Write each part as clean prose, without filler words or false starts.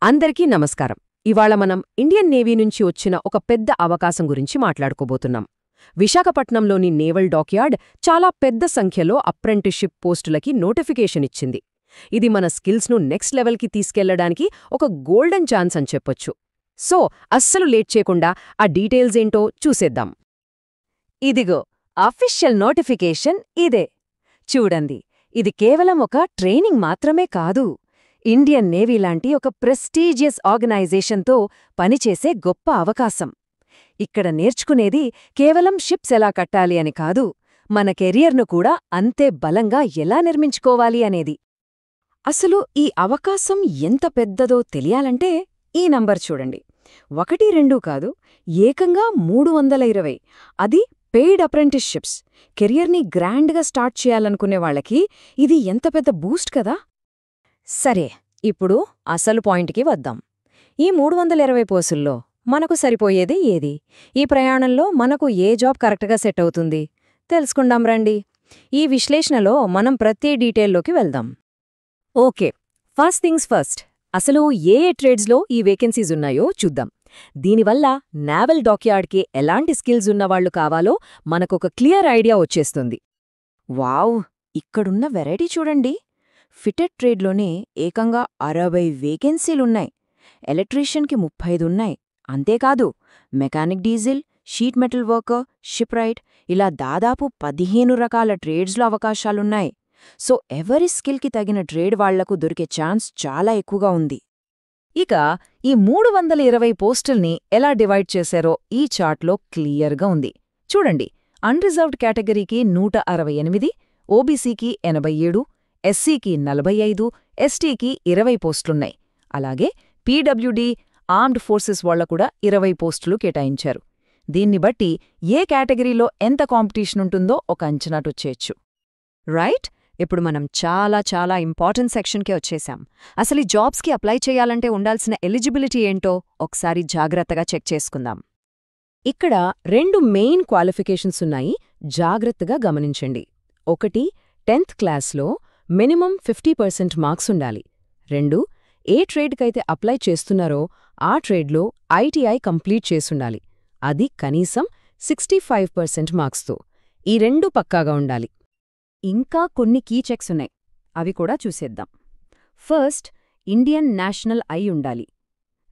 అందరికీ నమస్కారం. ఇవాళ మనం ఇండియన్ నేవీ నుంచి వచ్చిన ఒక పెద్ద అవకాశం గురించి మాట్లాడుకోబోతున్నాం. విశాఖపట్నంలోని నేవల్ డాక్యార్డ్ చాలా పెద్ద సంఖ్యలో అప్రెంటిస్షిప్ పోస్టులకి నోటిఫికేషన్ ఇచ్చింది. ఇది మన స్కిల్స్ను నెక్స్ట్ లెవెల్కి తీసుకెళ్లడానికి ఒక గోల్డెన్ ఛాన్స్ అని చెప్పొచ్చు. సో అస్సలు లేట్ చేయకుండా ఆ డీటెయిల్స్ ఏంటో చూసేద్దాం. ఇదిగో అఫీషియల్ నోటిఫికేషన్ ఇదే. చూడండి, ఇది కేవలం ఒక ట్రైనింగ్ మాత్రమే కాదు. ఇండియన్ నేవీ లాంటి ఒక ప్రెస్టీజియస్ ఆర్గనైజేషన్తో పనిచేసే గొప్ప అవకాశం. ఇక్కడ నేర్చుకునేది కేవలం షిప్స్ ఎలా కట్టాలి అని కాదు, మన కెరియర్ను కూడా అంతే బలంగా ఎలా నిర్మించుకోవాలి అనేది. అసలు ఈ అవకాశం ఎంత పెద్దదో తెలియాలంటే ఈ నంబర్ చూడండి. 1-2 కాదు, ఏకంగా 320. అది పెయిడ్ అప్రెంటిస్షిప్స్. కెరియర్ని గ్రాండ్గా స్టార్ట్ చేయాలనుకునే వాళ్ళకి ఇది ఎంత పెద్ద బూస్ట్ కదా. సరే, ఇప్పుడు అసలు పాయింట్కి వద్దాం. ఈ 320 పోస్టుల్లో మనకు సరిపోయేది ఏది? ఈ ప్రయాణంలో మనకు ఏ జాబ్ కరెక్ట్గా సెట్ అవుతుంది తెలుసుకుందాం రండి. ఈ విశ్లేషణలో మనం ప్రతి డీటెయిల్లోకి వెళ్దాం. ఓకే, ఫస్ట్ థింగ్స్ ఫస్ట్, అసలు ఏ ట్రేడ్స్లో ఈ వేకెన్సీస్ ఉన్నాయో చూద్దాం. దీనివల్ల నేవల్ డాక్యార్డ్కి ఎలాంటి స్కిల్స్ ఉన్నవాళ్లు కావాలో మనకొక క్లియర్ ఐడియా వచ్చేస్తుంది. వావ్, ఇక్కడున్న వెరైటీ చూడండి. ఫిటెడ్ ట్రేడ్లోనే ఏకంగా 60 వేకెన్సీలున్నాయి. ఎలక్ట్రీషియన్కి 35 ఉన్నాయి. అంతేకాదు, mechanic diesel, sheet metal worker, shipwright ఇలా దాదాపు 15 రకాల ట్రేడ్స్లో అవకాశాలున్నాయి. సో ఎవరి స్కిల్కి తగిన ట్రేడ్ వాళ్లకు దొరికే ఛాన్స్ చాలా ఎక్కువగా ఉంది. ఇక ఈ 320 పోస్టుల్ని ఎలా డివైడ్ చేశారో ఈ చార్ట్లో క్లియర్గా ఉంది. చూడండి, అన్రిజర్వ్డ్ కేటగిరీకి 168, ఓబీసీకి 87, ఎస్సీకి 45, ఎస్టీకి 20 పోస్టులున్నాయి. అలాగే పీడబ్ల్యూడీ, ఆర్మ్డ్ ఫోర్సెస్ వాళ్ల కూడా 20 పోస్టులు కేటాయించారు. దీన్ని బట్టి ఏ కేటగిరీలో ఎంత కాంపిటీషన్ ఉంటుందో ఒక అంచనాటొచ్చేయచ్చు. రైట్, ఇప్పుడు మనం చాలా ఇంపార్టెంట్ సెక్షన్కే వచ్చేశాం. అసలు ఈ జాబ్స్కి అప్లై చేయాలంటే ఉండాల్సిన ఎలిజిబిలిటీ ఏంటో ఒకసారి జాగ్రత్తగా చెక్ చేసుకుందాం. ఇక్కడ 2 మెయిన్ క్వాలిఫికేషన్స్ ఉన్నాయి, జాగ్రత్తగా గమనించండి. ఒకటి, 10th క్లాస్లో మినిమం 50% మార్క్స్ ఉండాలి. 2, ఏ ట్రేడ్కైతే అప్లై చేస్తున్నారో ఆ ట్రేడ్లో ఐటీఐ కంప్లీట్ చేసుండాలి. అది కనీసం 65% మార్క్స్తో. ఈ 2 పక్కాగా ఉండాలి. ఇంకా కొన్ని కీ చెక్స్ ఉన్నాయి, అవి కూడా చూసేద్దాం. ఫస్ట్, ఇండియన్ నేషనల్ అయి ఉండాలి.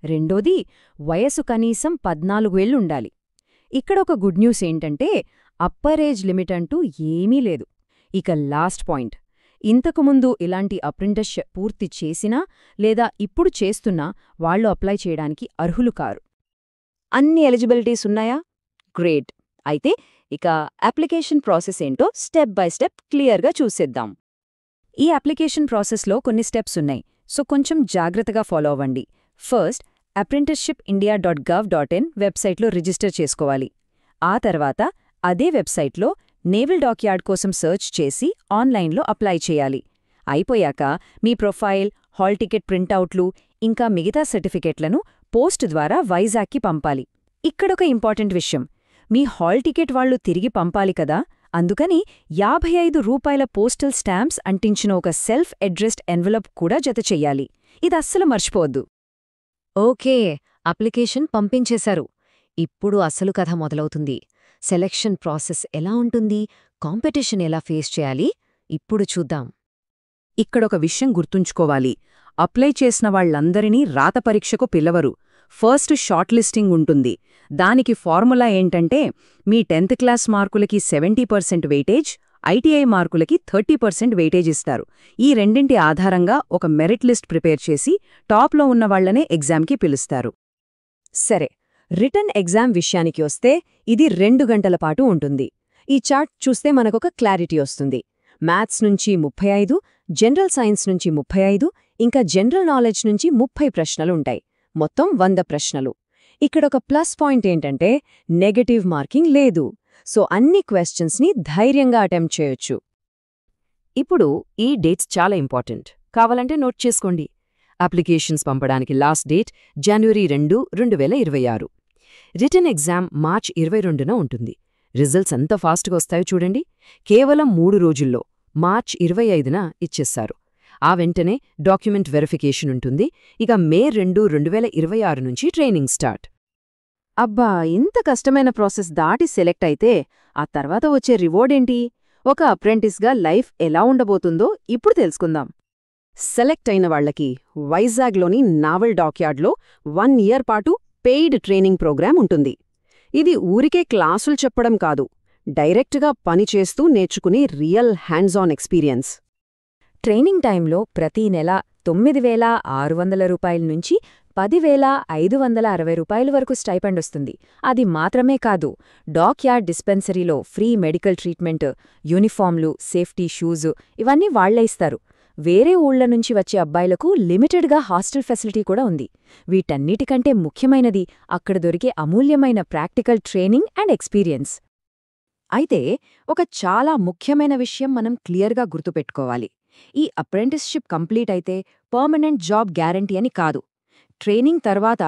రెండోది, వయసు కనీసం 14 ఏళ్లు ఉండాలి. ఇక్కడ ఒక గుడ్ న్యూస్ ఏంటంటే అప్పర్ ఏజ్ లిమిట్ అంటూ ఏమీ లేదు. ఇక లాస్ట్ పాయింట్, ఇంతకుముందు ఇలాంటి అప్రెంటిస్షిప్ పూర్తి చేసినా లేదా ఇప్పుడు చేస్తున్నా వాళ్లు అప్లై చేయడానికి అర్హులు కారు. అన్ని ఎలిజిబిలిటీస్ ఉన్నాయా? గ్రేట్. అయితే ఇక అప్లికేషన్ ప్రాసెస్ ఏంటో స్టెప్ బై స్టెప్ క్లియర్గా చూసేద్దాం. ఈ అప్లికేషన్ ప్రాసెస్లో కొన్ని స్టెప్స్ ఉన్నాయి, సో కొంచెం జాగ్రత్తగా ఫాలో అవ్వండి. ఫస్ట్, apprenticeshipindia.gov.in వెబ్సైట్లో రిజిస్టర్ చేసుకోవాలి. ఆ తర్వాత అదే వెబ్సైట్లో నేవల్ డాక్యార్డ్ కోసం సెర్చ్ చేసి ఆన్లైన్లో అప్లై చేయాలి. అయిపోయాక మీ ప్రొఫైల్, హాల్ టికెట్ ప్రింటౌట్లు ఇంకా మిగతా సర్టిఫికెట్లను పోస్ట్ ద్వారా వైజాగ్కి పంపాలి. ఇక్కడొక ఇంపార్టెంట్ విషయం, మీ హాల్ టికెట్ వాళ్లు తిరిగి పంపాలి కదా, అందుకని ₹55 పోస్టల్ స్టాంప్స్ అంటించిన ఒక సెల్ఫ్ అడ్రెస్డ్ ఎన్వలప్ కూడా జత చెయ్యాలి. ఇదస్సలు మర్చిపోవద్దు. ఓకే, అప్లికేషన్ పంపించేశారు. ఇప్పుడు అసలు కథ మొదలవుతుంది. సెలక్షన్ ప్రాసెస్ ఎలా ఉంటుంది, కాంపిటీషన్ ఎలా ఫేస్ చేయాలి, ఇప్పుడు చూద్దాం. ఇక్కడొక విషయం గుర్తుంచుకోవాలి, అప్లై చేసిన వాళ్లందరినీ రాత పరీక్షకు పిలవరు. ఫస్ట్ షార్ట్ లిస్టింగ్ ఉంటుంది. దానికి ఫార్ములా ఏంటంటే మీ 10th క్లాస్ మార్కులకి 70% వెయిటేజ్, ఐటీఐ మార్కులకి 30% వెయిటేజ్ ఇస్తారు. ఈ రెండింటి ఆధారంగా ఒక మెరిట్ లిస్ట్ ప్రిపేర్ చేసి టాప్లో ఉన్నవాళ్లనే ఎగ్జామ్కి పిలుస్తారు. సరే, రిటన్ ఎగ్జామ్ విషయానికి వస్తే ఇది 2 గంటల పాటు ఉంటుంది. ఈ చార్ట్ చూస్తే మనకొక క్లారిటీ వస్తుంది. మ్యాథ్స్ నుంచి 35, జనరల్ సైన్స్ నుంచి 35, ఇంకా జనరల్ నాలెడ్జ్ నుంచి 30 ప్రశ్నలుంటాయి. మొత్తం 100 ప్రశ్నలు. ఇక్కడొక ప్లస్ పాయింట్ ఏంటంటే నెగటివ్ మార్కింగ్ లేదు. సో అన్ని క్వశ్చన్స్ని ధైర్యంగా అటెంప్ట్ చేయొచ్చు. ఇప్పుడు ఈ డేట్స్ చాలా ఇంపార్టెంట్, కావాలంటే నోట్ చేసుకోండి. అప్లికేషన్స్ పంపడానికి లాస్ట్ డేట్ జనవరి 2, 2026. రిటన్ ఎగ్జామ్ మార్చ్ 22న ఉంటుంది. రిజల్ట్స్ ఎంత ఫాస్ట్గా వస్తాయో చూడండి. కేవలం 3 రోజుల్లో మార్చ్ 25న ఇచ్చేస్తారు. ఆ వెంటనే డాక్యుమెంట్ వెరిఫికేషన్ ఉంటుంది. ఇక మే 2, 2026 నుంచి ట్రైనింగ్ స్టార్ట్. అబ్బా, ఇంత కష్టమైన ప్రాసెస్ దాటి సెలెక్ట్ అయితే ఆ తర్వాత వచ్చే రివార్డ్ ఏంటి? ఒక అప్రెంటిస్గా లైఫ్ ఎలా ఉండబోతుందో ఇప్పుడు తెలుసుకుందాం. సెలెక్ట్ అయిన వాళ్లకి వైజాగ్లోని నావల్ డాక్యార్డ్లో 1 ఇయర్ పాటు పెయిడ్ ట్రైనింగ్ ప్రోగ్రామ్ ఉంటుంది. ఇది ఊరికే క్లాసులు చెప్పడం కాదు, డైరెక్ట్గా పనిచేస్తూ నేర్చుకునే real hands on experience. Training టైంలో ప్రతీ నెల 9,600 రూపాయల నుంచి 10,560 రూపాయల వరకు స్టైపెండ్ వస్తుంది. అది మాత్రమే కాదు, డాక్యార్డ్ డిస్పెన్సరీలో ఫ్రీ మెడికల్ ట్రీట్మెంట్, యూనిఫామ్లు, సేఫ్టీ షూజు ఇవన్నీ వాళ్లే ఇస్తారు. వేరే ఊళ్ల నుంచి వచ్చే అబ్బాయిలకు లిమిటెడ్గా హాస్టల్ ఫెసిలిటీ కూడా ఉంది. వీటన్నిటికంటే ముఖ్యమైనది అక్కడ దొరికే అమూల్యమైన ప్రాక్టికల్ ట్రైనింగ్ అండ్ ఎక్స్పీరియన్స్. అయితే ఒక చాలా ముఖ్యమైన విషయం మనం క్లియర్గా గుర్తుపెట్టుకోవాలి. ఈ అప్రెంటిస్షిప్ కంప్లీట్ అయితే పర్మనెంట్ జాబ్ గ్యారంటీ అని కాదు. ట్రైనింగ్ తర్వాత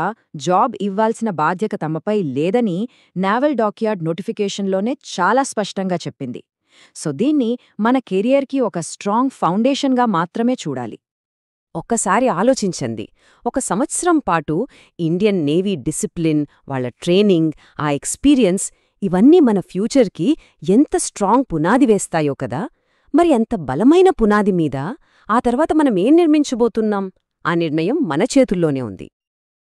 జాబ్ ఇవ్వాల్సిన బాధ్యత తమపై లేదని నావల్ డాక్యార్డ్ నోటిఫికేషన్లోనే చాలా స్పష్టంగా చెప్పింది. సో దీన్ని మన కెరియర్కి ఒక స్ట్రాంగ్ ఫౌండేషన్గా మాత్రమే చూడాలి. ఒక్కసారి ఆలోచించండి, 1 సంవత్సరం పాటు ఇండియన్ నేవీ డిసిప్లిన్, వాళ్ళ ట్రైనింగ్, ఆ ఎక్స్పీరియన్స్ ఇవన్నీ మన ఫ్యూచర్కి ఎంత స్ట్రాంగ్ పునాది వేస్తాయో కదా. మరి అంత బలమైన పునాది మీద ఆ తర్వాత మనం ఏం నిర్మించబోతున్నాం? ఆ నిర్ణయం మన చేతుల్లోనే ఉంది.